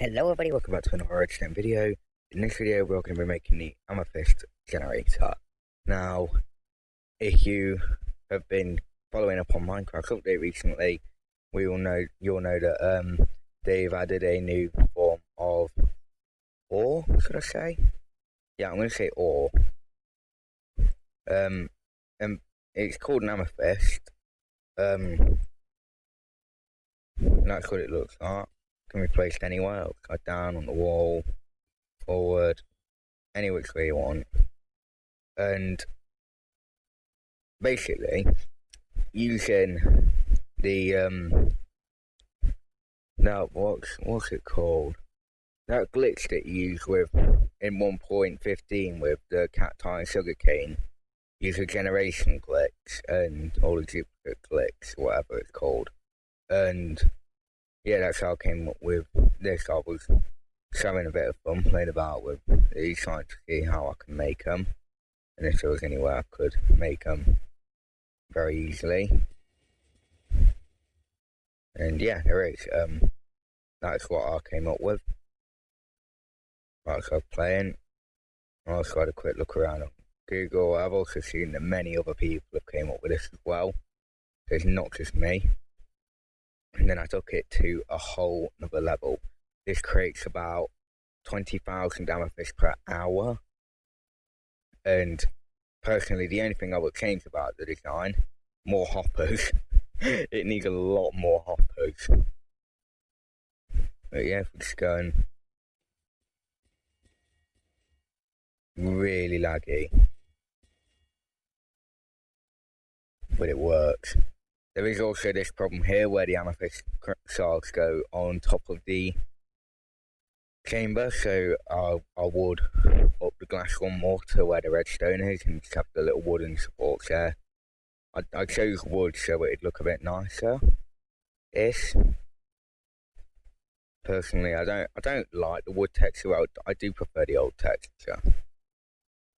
Hello everybody, welcome back to another Redstone video. In this video we're going to be making the Amethyst generator. Now, if you have been following up on Minecraft update recently, you'll know that they've added a new form of ore, should I say? Yeah, I'm going to say ore. And it's called an amethyst. And that's what it looks like. Can be placed anywhere, upside down, on the wall, forward, any which way you want. And basically, using the now what's it called? That glitch that you use with in 1.15 with the cacti and sugarcane, use a generation glitch and all the duplicate glitch, whatever it's called, and yeah, that's how I came up with this. I was having a bit of fun playing about with these, trying to see how I can make them, and if there was anywhere I could make them very easily. And yeah, there is. That's what I came up with. Whilst I was playing, I also had a quick look around on Google. I've also seen that many other people have came up with this as well. So it's not just me. And then I took it to a whole another level. This creates about 20,000 amethyst per hour. And personally, the only thing I would change about the design, more hoppers. It needs a lot more hoppers. But yeah, if we just go and really laggy. But it works. There is also this problem here where the amethyst shards go on top of the chamber, so I would up the glass one more to where the redstone is and just have the little wooden supports there. I chose wood so it'd look a bit nicer. Personally, I don't like the wood texture. I do prefer the old texture.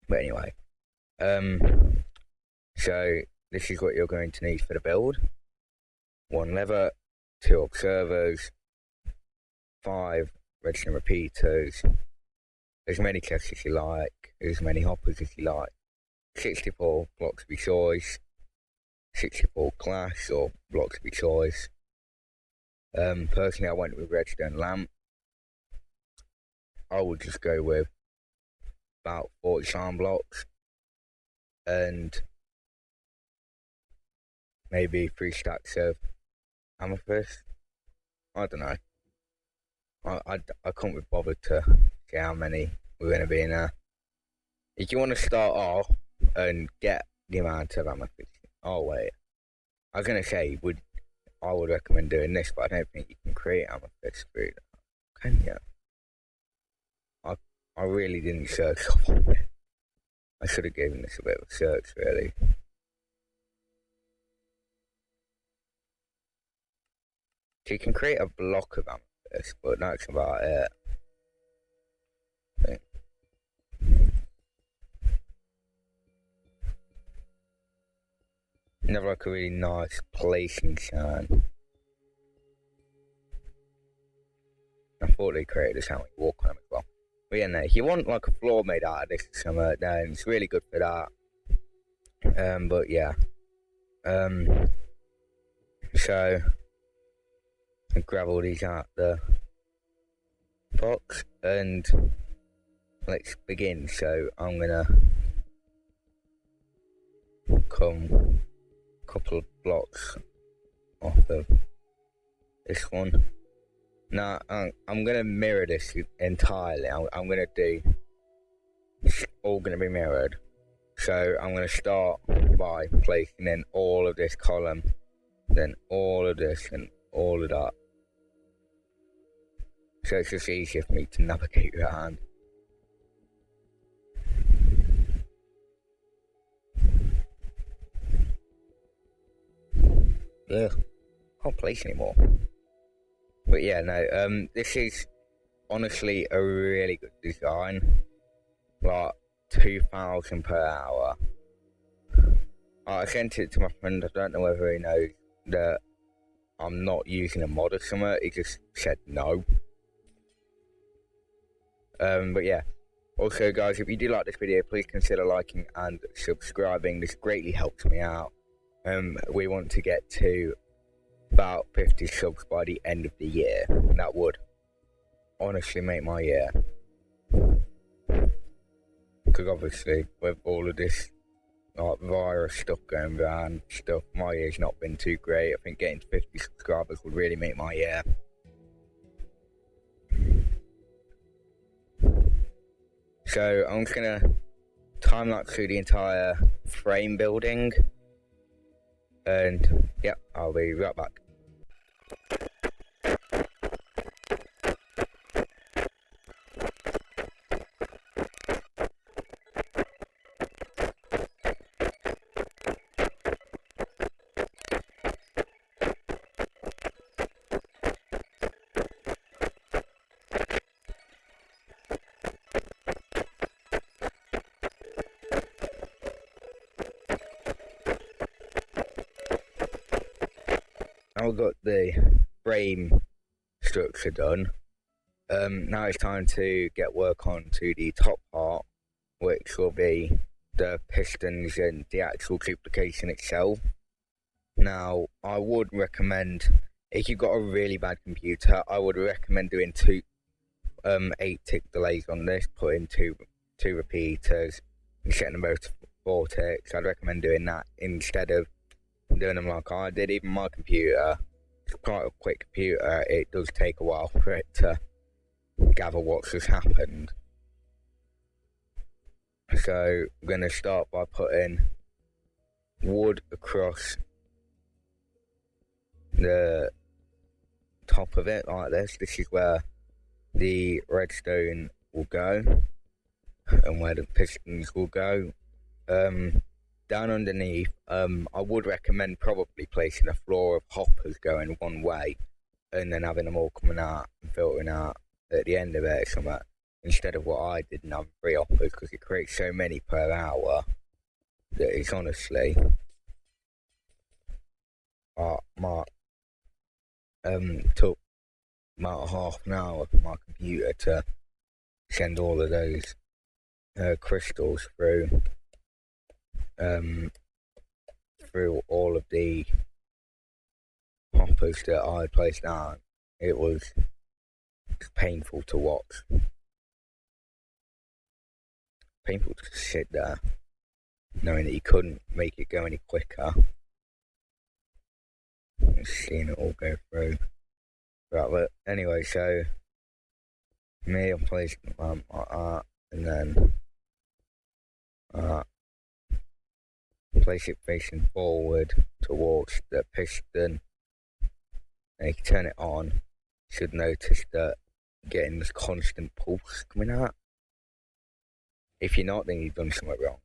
But anyway, so this is what you're going to need for the build. 1 lever, 2 observers, 5 redstone repeaters, as many chests as you like, as many hoppers as you like, 64 blocks of your choice, 64 glass or blocks of your choice. Personally, I went with redstone lamp. I would just go with about 40 slime blocks and maybe 3 stacks of amethyst. I don't know. I couldn't be bothered to see how many we're going to be in there. If you want to start off and get the amount of amethyst, oh wait, I was going to say I would recommend doing this, but I don't think you can create amethyst through that. Can you? I really didn't search up on it. I should have given this a bit of a search, really. So you can create a block of amethyst, but that's about it. Never like a really nice placing sign. I thought they created this how you walk on them as well. But yeah, no, if you want like a floor made out of this or something, then it's really good for that. But yeah. So I grab all these out the box and let's begin. So I'm gonna come a couple of blocks off of this one. Now I'm gonna mirror this entirely. I'm gonna do, it's all gonna be mirrored. So I'm gonna start by placing in all of this column, then all of this and all of that. So it's just easier for me to navigate around. Yeah, can't place anymore. But yeah, no, this is honestly a really good design. Like 2,000 per hour. I sent it to my friend. I don't know whether he knows that I'm not using a mod or something. He just said no. But yeah. Also, guys, if you do like this video, please consider liking and subscribing. This greatly helps me out. We want to get to about 50 subs by the end of the year. That would honestly make my year. Because obviously, with all of this virus stuff going around, my year's not been too great. I think getting to 50 subscribers would really make my year. So I'm just gonna time lapse through the entire frame building, and yeah, I'll be right back. I've got the frame structure done. Now it's time to get work on to the top part, which will be the pistons and the actual duplication itself. Now, I would recommend, if you've got a really bad computer, I would recommend doing 8-tick delays on this, putting two repeaters and setting them both to 4 ticks. I'd recommend doing that instead of doing them like I did. Even my computer, it's quite a quick computer, it does take a while for it to gather what's just happened. So I'm going to start by putting wood across the top of it like this. This is where the redstone will go and where the pistons will go. Down underneath, I would recommend probably placing a floor of hoppers going one way and then having them all coming out and filtering out at the end of it or something, instead of what I did and having 3 hoppers, because it creates so many per hour that it's honestly took about half an hour for my computer to send all of those crystals through all of the hoppers that I placed down. It was painful to watch. Painful to sit there knowing that you couldn't make it go any quicker. Seeing it all go through. Right, but anyway, so I'm placing the lamp like that, and then place it facing forward towards the piston, and you can turn it on. You should notice that you're getting this constant pulse coming out. If you're not, then you've done something wrong.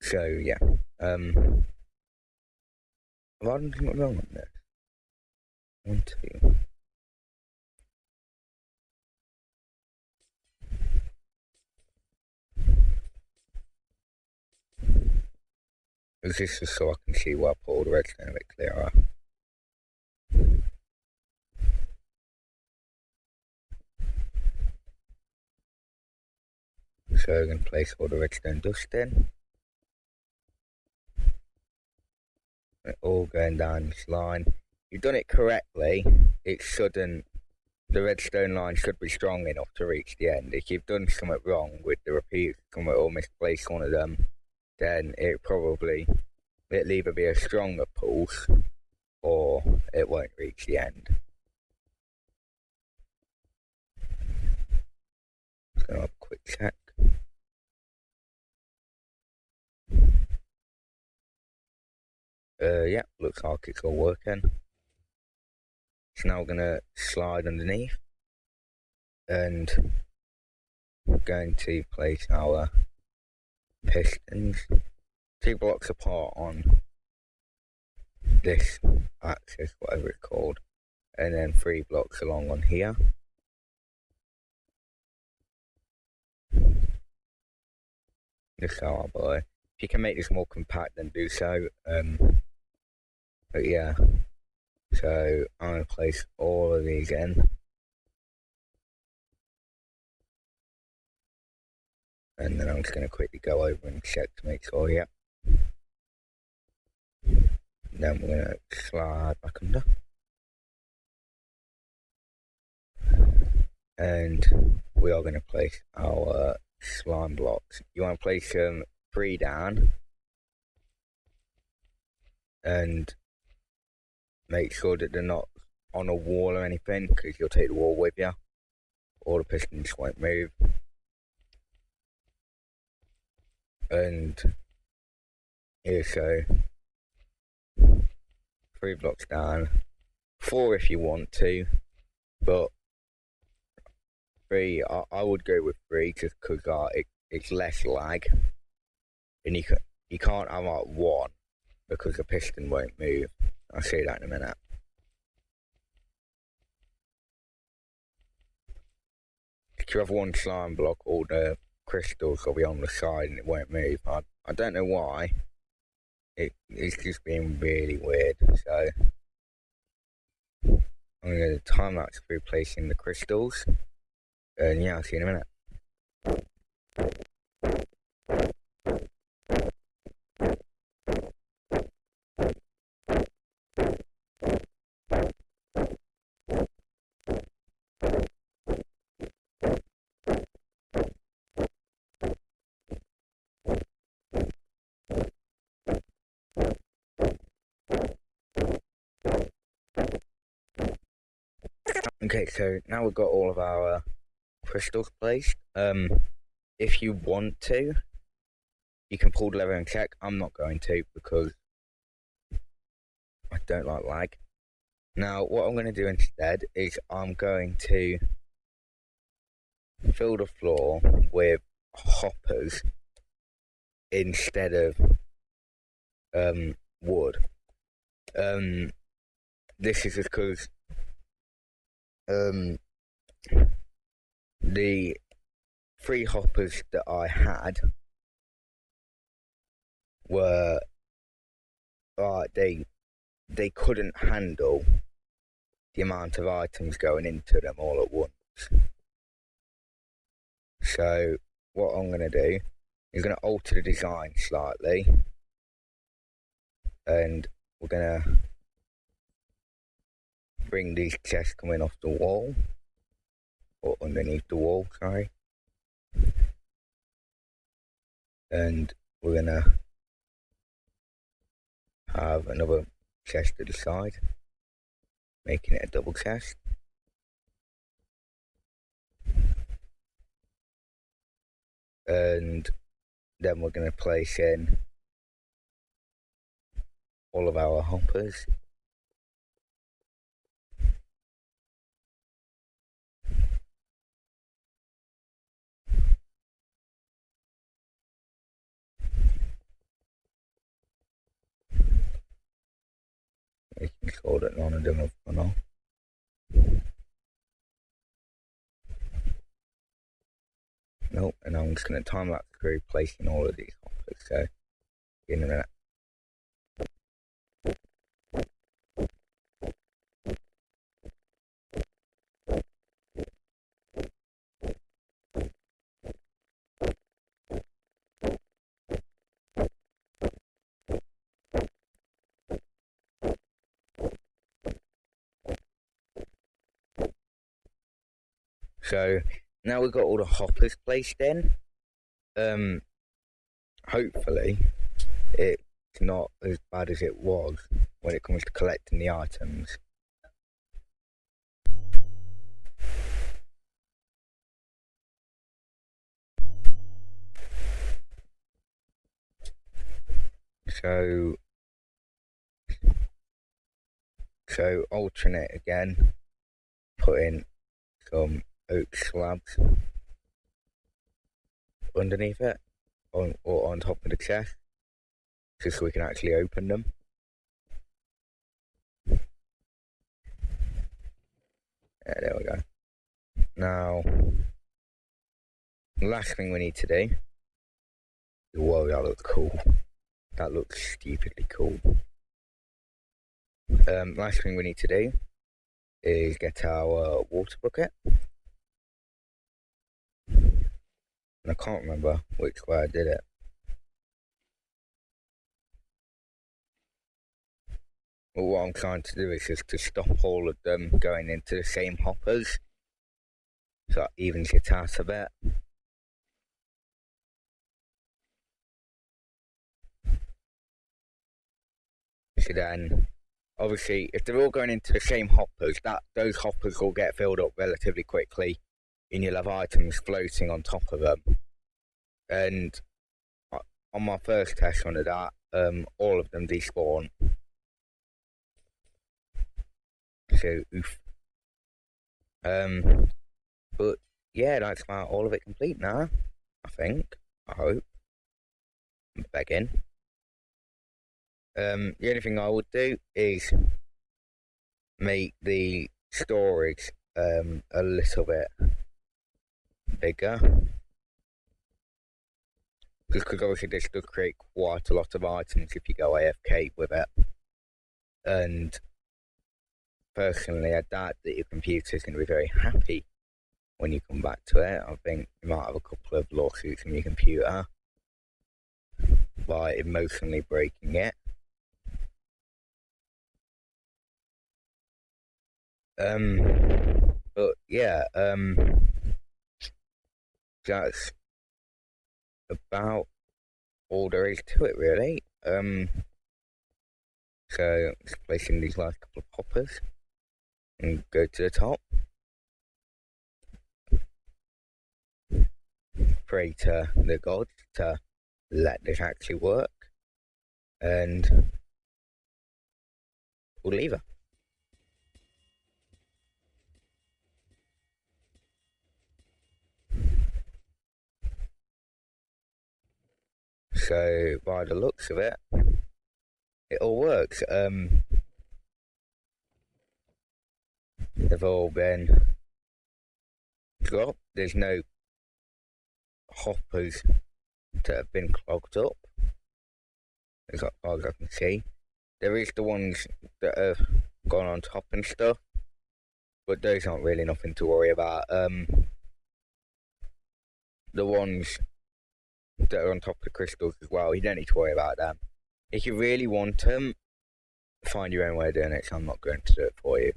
So yeah, have I done something wrong on this? 1, 2. Is this just so I can see where I put all the redstone a bit clearer? So we're going to place all the redstone dust in. It all going down this line. If you've done it correctly, it shouldn't. The redstone line should be strong enough to reach the end. If you've done something wrong with the repeat, or misplaced one of them, then it'll either be a stronger pulse or it won't reach the end. Just gonna have a quick check. Yeah, looks like it's all working. So now we're gonna slide underneath, and we're going to place our pistons 2 blocks apart on this axis, whatever it's called, and then 3 blocks along on here. Just so our boy. If you can make this more compact, then do so. But yeah, So I'm going to place all of these in. And then I'm just going to quickly go over and check to make sure, yeah. Then we're going to slide back under. And we are going to place our slime blocks. You want to place 3 down. And make sure that they're not on a wall or anything, because you'll take the wall with you. Or the pistons won't move. And here, so 3 blocks down, 4 if you want to, but 3, I would go with 3 just because it's less lag, and you can't have like 1 because the piston won't move. I'll see that in a minute. If you have 1 slime block, all the crystals will be on the side and it won't move. I don't know why. It's just being really weird. So I'm going to time lapse through placing the crystals. And yeah, I'll see you in a minute. Okay, so now we've got all of our crystals placed. If you want to, you can pull the lever and check. I'm not going to because I don't like lag. Now, what I'm going to do instead is I'm going to fill the floor with hoppers instead of wood. This is because the 3 hoppers that I had were they couldn't handle the amount of items going into them all at once. So what I'm going to do is going to alter the design slightly, and we're going to bring these chests coming off the wall, or underneath the wall, sorry. And we're going to have another chest to the side, making it a double chest. And then we're going to place in all of our hoppers. Making sure that none of them have gone off. Nope, and I'm just going to time lapse through placing all of these hoppers, so in a minute. So now we've got all the hoppers placed in. Hopefully it's not as bad as it was when it comes to collecting the items. So alternate again, put in some oak slabs underneath it, or on top of the chest, just so we can actually open them. Yeah, there we go. Now, the last thing we need to do, whoa, that looks cool. That looks stupidly cool. Last thing we need to do is get our water bucket. And I can't remember which way I did it. But what I'm trying to do is just to stop all of them going into the same hoppers, so that evens it out a bit. So then, obviously, if they're all going into the same hoppers, those hoppers will get filled up relatively quickly, and you'll have items floating on top of them. And on my first test run of that, all of them despawn. So, oof. But yeah, that's about all of it complete now. I think. I hope. I'm begging. The only thing I would do is make the storage a little bit bigger, just because obviously this does create quite a lot of items if you go AFK with it. And personally, I doubt that your computer is going to be very happy when you come back to it. I think you might have a couple of lawsuits from your computer by emotionally breaking it. But yeah, that's about all there is to it, really. So just placing these last couple of hoppers and go to the top. Pray to the gods to let this actually work, and we'll leave her. So by the looks of it, it all works. They've all been dropped. There's no hoppers that have been clogged up, as far as I can see. There is the ones that have gone on top and stuff, but those aren't really nothing to worry about. The ones that are on top of the crystals as well, you don't need to worry about them. If you really want them, find your own way of doing it, so I'm not going to do it for you.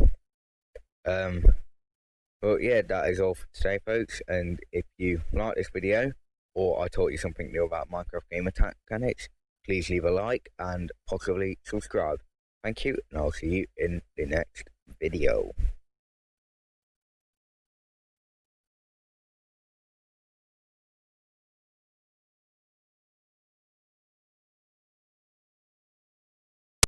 But yeah, that is all for today, folks, and if you like this video, or I taught you something new about Minecraft game mechanics, please leave a like and possibly subscribe. Thank you, and I'll see you in the next video.